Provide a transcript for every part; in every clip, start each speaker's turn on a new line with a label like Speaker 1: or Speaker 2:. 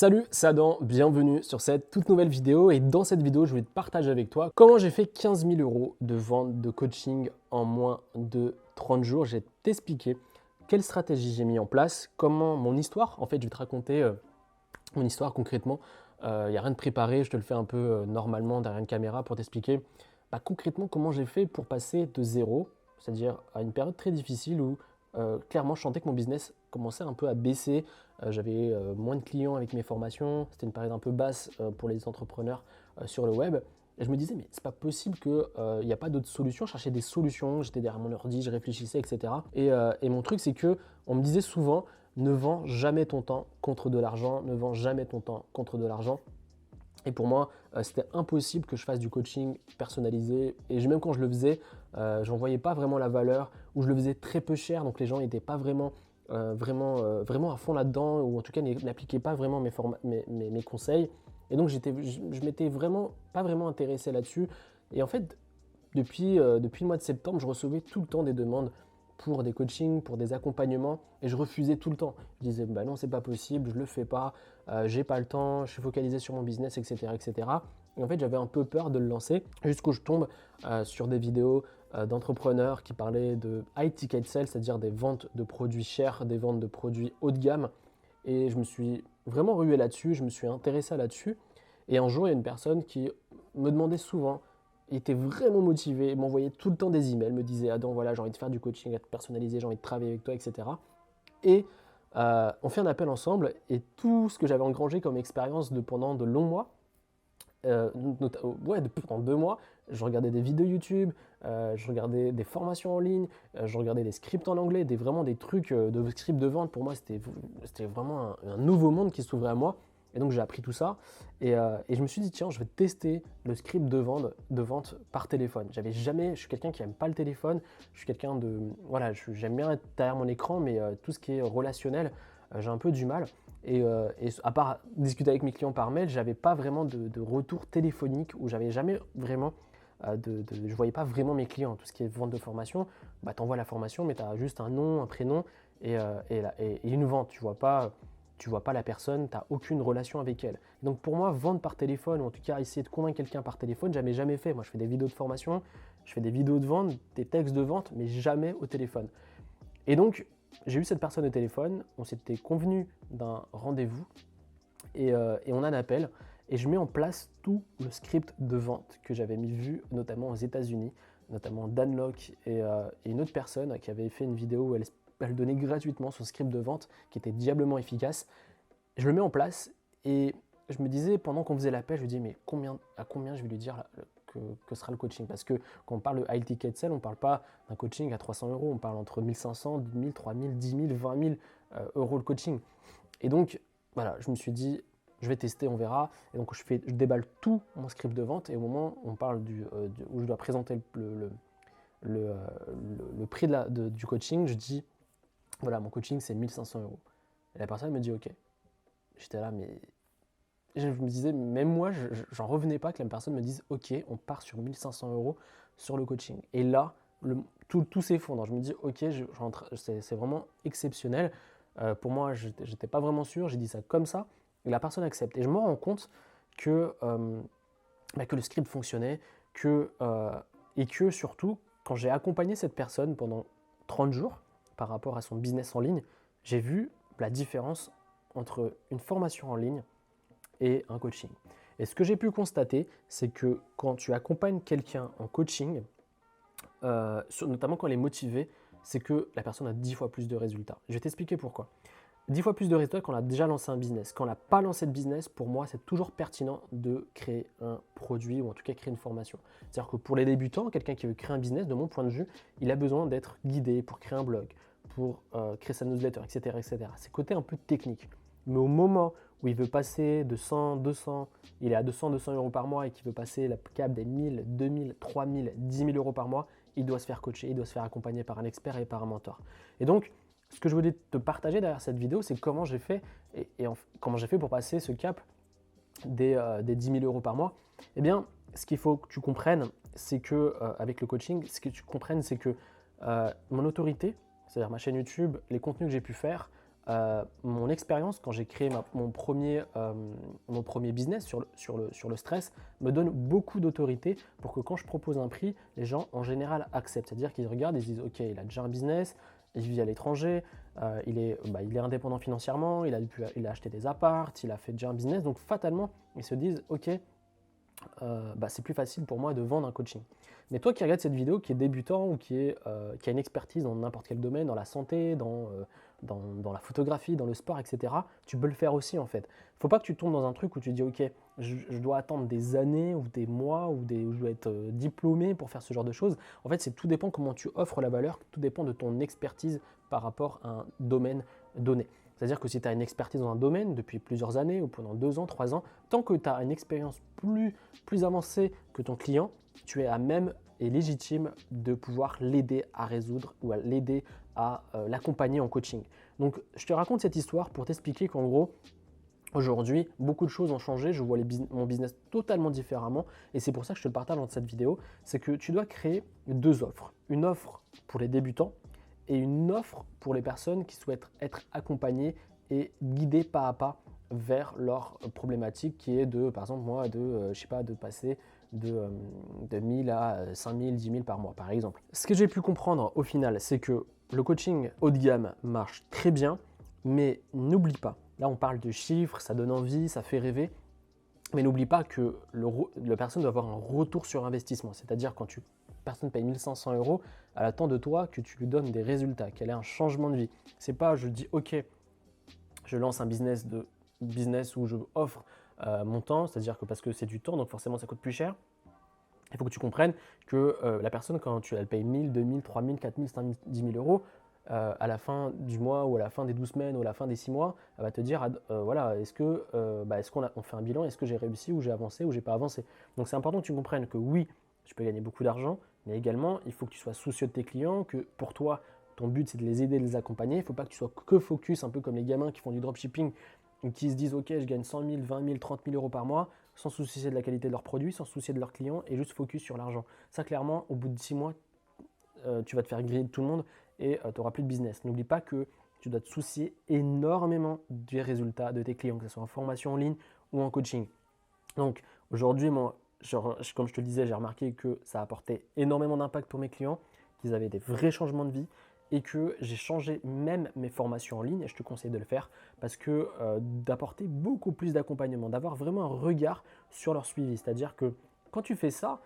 Speaker 1: Salut, c'est Adam, bienvenue sur cette toute nouvelle vidéo et dans cette vidéo je voulais te partager avec toi comment j'ai fait 15 000 € de vente de coaching en moins de 30 jours. Je vais t'expliquer quelle stratégie j'ai mis en place, comment mon histoire, en fait je vais te raconter mon histoire concrètement. Il n'y a rien de préparé, je te le fais un peu normalement derrière une caméra pour t'expliquer concrètement comment j'ai fait pour passer de zéro, c'est-à-dire à une période très difficile où clairement je sentais que mon business commençait un peu à baisser. J'avais moins de clients avec mes formations, c'était une période un peu basse pour les entrepreneurs sur le web. Et je me disais, mais c'est pas possible qu'il n'y a pas d'autres solutions. Je cherchais des solutions, j'étais derrière mon ordi, je réfléchissais, etc. Et mon truc, c'est que on me disait souvent, ne vends jamais ton temps contre de l'argent, ne vends jamais ton temps contre de l'argent. Et pour moi, c'était impossible que je fasse du coaching personnalisé. Et même quand je le faisais, j'en voyais pas vraiment la valeur, ou je le faisais très peu cher, donc les gens n'étaient pas vraiment à fond là-dedans, ou en tout cas n'appliquaient pas vraiment mes conseils. Et donc je m'étais vraiment pas vraiment intéressé là-dessus. Et en fait, depuis le mois de septembre, je recevais tout le temps des demandes pour des coachings, pour des accompagnements, et je refusais tout le temps. Je disais, bah non, c'est pas possible, je le fais pas, j'ai pas le temps, je suis focalisé sur mon business, etc., etc. Et en fait, j'avais un peu peur de le lancer, jusqu'où je tombe sur des vidéos d'entrepreneurs qui parlaient de high ticket sales, c'est-à-dire des ventes de produits chers, des ventes de produits haut de gamme. Et je me suis vraiment rué là-dessus, je me suis intéressé là-dessus. Et un jour, il y a une personne qui me demandait souvent, il était vraiment motivé, m'envoyait tout le temps des emails, me disait Adam, voilà, j'ai envie de faire du coaching, à te personnaliser, j'ai envie de travailler avec toi, etc. Et on fait un appel ensemble et tout ce que j'avais engrangé comme expérience pendant de longs mois, pendant 2 mois, je regardais des vidéos YouTube, je regardais des formations en ligne, je regardais des scripts en anglais, vraiment des trucs de scripts de vente. Pour moi, c'était vraiment un nouveau monde qui s'ouvrait à moi. Et donc j'ai appris tout ça et je me suis dit tiens, je vais tester le script de vente par téléphone. Je suis quelqu'un qui n'aime pas le téléphone, je suis quelqu'un j'aime bien être derrière mon écran, mais tout ce qui est relationnel, j'ai un peu du mal. Et à part discuter avec mes clients par mail, j'avais pas vraiment de retour téléphonique où j'avais jamais vraiment je voyais pas vraiment mes clients. Tout ce qui est vente de formation, tu envoies la formation, mais tu as juste un nom, un prénom et une vente. Tu vois pas la personne, tu n'as aucune relation avec elle. Donc pour moi, vendre par téléphone, ou en tout cas essayer de convaincre quelqu'un par téléphone, jamais fait. Moi, je fais des vidéos de formation, je fais des vidéos de vente, des textes de vente, mais jamais au téléphone. Et donc, j'ai eu cette personne au téléphone, on s'était convenu d'un rendez-vous et on a un appel. Et je mets en place tout le script de vente que j'avais vu notamment aux États-Unis, notamment Dan Lok et une autre personne qui avait fait une vidéo où elle donnait gratuitement son script de vente qui était diablement efficace. Je le mets en place et je me disais pendant qu'on faisait l'appel, je me disais mais à combien je vais lui dire que sera le coaching, parce que quand on parle de high ticket sell, on ne parle pas d'un coaching à 300 €, on parle entre 1500, 2000, 3000, 10 000, 20 000 euros le coaching. Et donc voilà, je me suis dit je vais tester, on verra. Et donc je déballe tout mon script de vente et au moment où on parle où je dois présenter le prix du coaching, je dis voilà, mon coaching c'est 1500 €. Et la personne me dit ok. J'étais là, mais je me disais, même moi, j'en revenais pas que la personne me dise ok, on part sur 1500 € sur le coaching. Et là, tout s'effondre. Je me dis ok, c'est vraiment exceptionnel. Pour moi, j'étais pas vraiment sûr, j'ai dit ça comme ça, et la personne accepte. Et je me rends compte que le script fonctionnait, et que surtout, quand j'ai accompagné cette personne pendant 30 jours par rapport à son business en ligne, j'ai vu la différence entre une formation en ligne et un coaching. Et ce que j'ai pu constater, c'est que quand tu accompagnes quelqu'un en coaching, notamment quand elle est motivée, c'est que la personne a 10 fois plus de résultats. Je vais t'expliquer pourquoi. 10 fois plus de résultats quand on a déjà lancé un business. Quand on n'a pas lancé de business, pour moi, c'est toujours pertinent de créer un produit ou en tout cas créer une formation. C'est-à-dire que pour les débutants, quelqu'un qui veut créer un business, de mon point de vue, il a besoin d'être guidé pour créer un blog, pour créer sa newsletter, etc., etc. C'est côté un peu technique. Mais au moment où il veut passer de 100, 200, il est à 200, 200 € par mois et qu'il veut passer la cap des 1000, 2000, 3000, 10 000 € par mois, il doit se faire coacher, il doit se faire accompagner par un expert et par un mentor. Et donc, ce que je voulais te partager derrière cette vidéo, c'est comment j'ai fait comment j'ai fait pour passer ce cap des 10 000 € par mois. Eh bien, ce qu'il faut que tu comprennes, c'est que avec le coaching, ce que tu comprennes, c'est que mon autorité, c'est-à-dire ma chaîne YouTube, les contenus que j'ai pu faire, mon expérience quand j'ai créé mon premier business sur le stress me donne beaucoup d'autorité pour que quand je propose un prix, les gens en général acceptent. C'est-à-dire qu'ils regardent et ils se disent ok, il a déjà un business, il vit à l'étranger, il est indépendant financièrement, il a acheté des apparts, il a fait déjà un business, donc fatalement ils se disent ok, c'est plus facile pour moi de vendre un coaching. Mais toi qui regardes cette vidéo, qui est débutant ou qui a une expertise dans n'importe quel domaine, dans la santé, dans la photographie, dans le sport, etc., tu peux le faire aussi en fait. Il ne faut pas que tu tombes dans un truc où tu dis ok, je dois attendre des années ou des mois où je dois être diplômé pour faire ce genre de choses. En fait, tout dépend comment tu offres la valeur, tout dépend de ton expertise par rapport à un domaine donné. C'est-à-dire que si tu as une expertise dans un domaine depuis plusieurs années ou pendant 2 ans, 3 ans, tant que tu as une expérience plus avancée que ton client, tu es à même et légitime de pouvoir l'aider à résoudre ou à l'aider à l'accompagner en coaching. Donc, je te raconte cette histoire pour t'expliquer qu'en gros, aujourd'hui, beaucoup de choses ont changé. Je vois mon business totalement différemment et c'est pour ça que je te le partage dans cette vidéo. C'est que tu dois créer 2 offres. Une offre pour les débutants et une offre pour les personnes qui souhaitent être accompagnées et guidées pas à pas vers leur problématique qui est par exemple moi, de passer de 1000 à 5000, 10 000 par mois par exemple. Ce que j'ai pu comprendre au final, c'est que le coaching haut de gamme marche très bien, mais n'oublie pas, là on parle de chiffres, ça donne envie, ça fait rêver, mais n'oublie pas que la personne doit avoir un retour sur investissement, c'est-à-dire quand personne paye 1500 €, elle attend de toi que tu lui donnes des résultats, qu'elle ait un changement de vie. C'est pas je dis ok, je lance un business où je offre mon temps, c'est-à-dire que parce que c'est du temps, donc forcément ça coûte plus cher. Il faut que tu comprennes que la personne, quand elle paye 1000, 2000, 3000, 4000, 5000, 10 000 euros, à la fin du mois ou à la fin des 12 semaines ou à la fin des 6 mois, elle va te dire voilà, est-ce qu'on fait un bilan, est-ce que j'ai réussi ou j'ai avancé ou j'ai pas avancé. Donc c'est important que tu comprennes que oui, tu peux gagner beaucoup d'argent, mais également il faut que tu sois soucieux de tes clients, que pour toi, ton but c'est de les aider, de les accompagner. Il ne faut pas que tu sois que focus, un peu comme les gamins qui font du dropshipping, qui se disent ok, je gagne 100 000, 20 000, 30 000 euros par mois, sans se soucier de la qualité de leurs produits, sans se soucier de leurs clients et juste focus sur l'argent. Ça, clairement, au bout de 6 mois, tu vas te faire griller de tout le monde et tu n'auras plus de business. N'oublie pas que tu dois te soucier énormément des résultats de tes clients, que ce soit en formation en ligne ou en coaching. Donc aujourd'hui, moi, comme je te le disais, j'ai remarqué que ça a apporté énormément d'impact pour mes clients, qu'ils avaient des vrais changements de vie et que j'ai changé même mes formations en ligne, et je te conseille de le faire parce que d'apporter beaucoup plus d'accompagnement, d'avoir vraiment un regard sur leur suivi. C'est-à-dire que quand tu fais ça,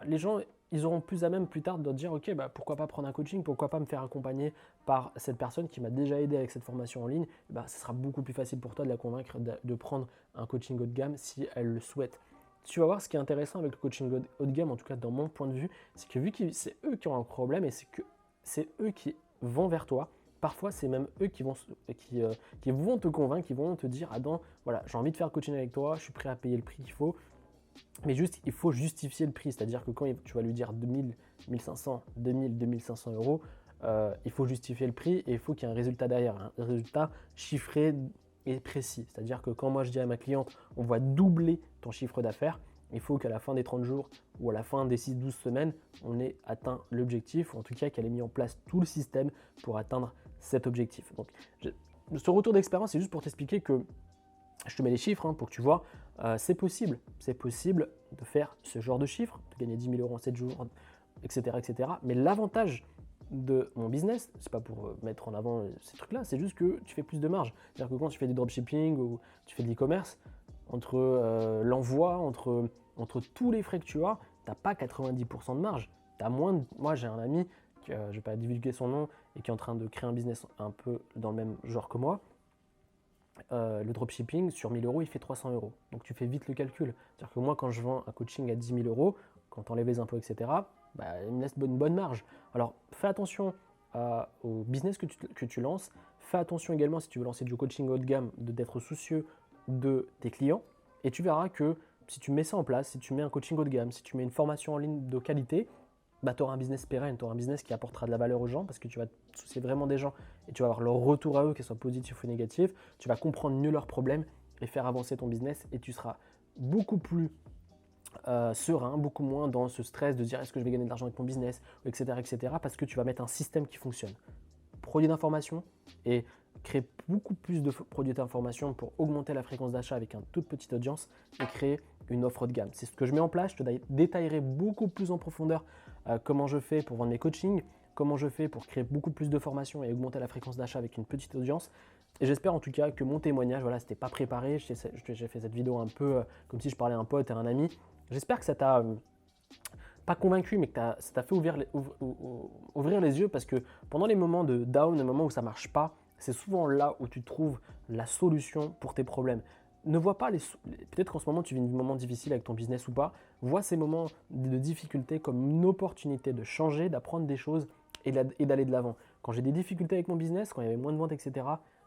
Speaker 1: les gens ils auront plus à même plus tard de te dire ok, pourquoi pas prendre un coaching, pourquoi pas me faire accompagner par cette personne qui m'a déjà aidé avec cette formation en ligne. Ce sera beaucoup plus facile pour toi de la convaincre de prendre un coaching haut de gamme si elle le souhaite. Tu vas voir, ce qui est intéressant avec le coaching haut de gamme, en tout cas dans mon point de vue, c'est que vu que c'est eux qui ont un problème et c'est eux qui vont vers toi, parfois c'est même eux qui vont te convaincre, qui vont te dire Adam, voilà, j'ai envie de faire le coaching avec toi, je suis prêt à payer le prix qu'il faut. Mais juste, il faut justifier le prix, c'est-à-dire que quand tu vas lui dire 2000, 1500, 2000, 2500 euros, il faut justifier le prix et il faut qu'il y ait un résultat derrière, un résultat chiffré et précis. C'est-à-dire que quand moi je dis à ma cliente, on va doubler ton chiffre d'affaires, il faut qu'à la fin des 30 jours ou à la fin des 6-12 semaines, on ait atteint l'objectif, ou en tout cas qu'elle ait mis en place tout le système pour atteindre cet objectif. Donc, ce retour d'expérience, c'est juste pour t'expliquer que je te mets les chiffres pour que tu vois, c'est possible de faire ce genre de chiffres, de gagner 10 000 euros en 7 jours, etc. etc. Mais l'avantage de mon business, c'est pas pour mettre en avant ces trucs-là, c'est juste que tu fais plus de marge. C'est-à-dire que quand tu fais du dropshipping ou tu fais de l'e-commerce, entre l'envoi, entre tous les frais que tu as, tu n'as pas 90% de marge. T'as Moi, j'ai un ami, je ne vais pas divulguer son nom, et qui est en train de créer un business un peu dans le même genre que moi. Le dropshipping, sur 1000 euros, il fait 300 euros. Donc tu fais vite le calcul. C'est-à-dire que moi, quand je vends un coaching à 10 000 euros, quand tu enlèves les impôts, etc., il me laisse une bonne marge. Alors fais attention au business que tu lances. Fais attention également, si tu veux lancer du coaching haut de gamme, d'être soucieux de tes clients. Et tu verras que si tu mets ça en place, si tu mets un coaching haut de gamme, si tu mets une formation en ligne de qualité, tu auras un business pérenne, tu auras un business qui apportera de la valeur aux gens parce que tu vas te soucier vraiment des gens et tu vas avoir leur retour à eux, qu'ils soient positifs ou négatifs. Tu vas comprendre mieux leurs problèmes et faire avancer ton business et tu seras beaucoup plus serein, beaucoup moins dans ce stress de dire est-ce que je vais gagner de l'argent avec mon business, etc., etc. parce que tu vas mettre un système qui fonctionne. Produit d'information et créer beaucoup plus de produits d'information pour augmenter la fréquence d'achat avec une toute petite audience et créer une offre de gamme. C'est ce que je mets en place. Je te détaillerai beaucoup plus en profondeur comment je fais pour vendre mes coachings, comment je fais pour créer beaucoup plus de formations et augmenter la fréquence d'achat avec une petite audience. Et j'espère en tout cas que mon témoignage, voilà, c'était pas préparé. J'ai fait cette vidéo un peu comme si je parlais à un pote, à un ami. J'espère que ça t'a pas convaincu, mais que ça t'a fait ouvrir les yeux, parce que pendant les moments de down, les moments où ça marche pas, c'est souvent là où tu trouves la solution pour tes problèmes. Ne vois pas peut-être qu'en ce moment tu vis un moment difficile avec ton business ou pas, vois ces moments de difficulté comme une opportunité de changer, d'apprendre des choses et d'aller de l'avant. Quand j'ai des difficultés avec mon business, quand il y avait moins de ventes, etc.,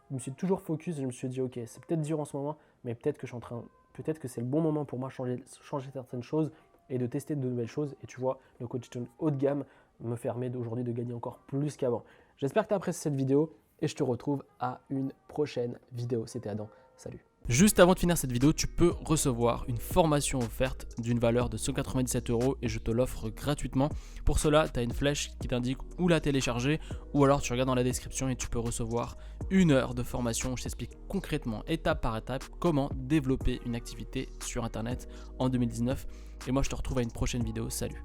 Speaker 1: je me suis toujours focus et je me suis dit ok, c'est peut-être dur en ce moment, mais peut-être que c'est le bon moment pour moi de changer certaines choses et de tester de nouvelles choses. Et tu vois, le coaching haut de gamme me permet aujourd'hui de gagner encore plus qu'avant. J'espère que tu as apprécié cette vidéo et je te retrouve à une prochaine vidéo. C'était Adam, salut.
Speaker 2: Juste avant de finir cette vidéo, tu peux recevoir une formation offerte d'une valeur de 197 € et je te l'offre gratuitement. Pour cela, tu as une flèche qui t'indique où la télécharger ou alors tu regardes dans la description et tu peux recevoir 1 heure de formation où je t'explique concrètement, étape par étape, comment développer une activité sur Internet en 2019. Et moi, je te retrouve à une prochaine vidéo. Salut!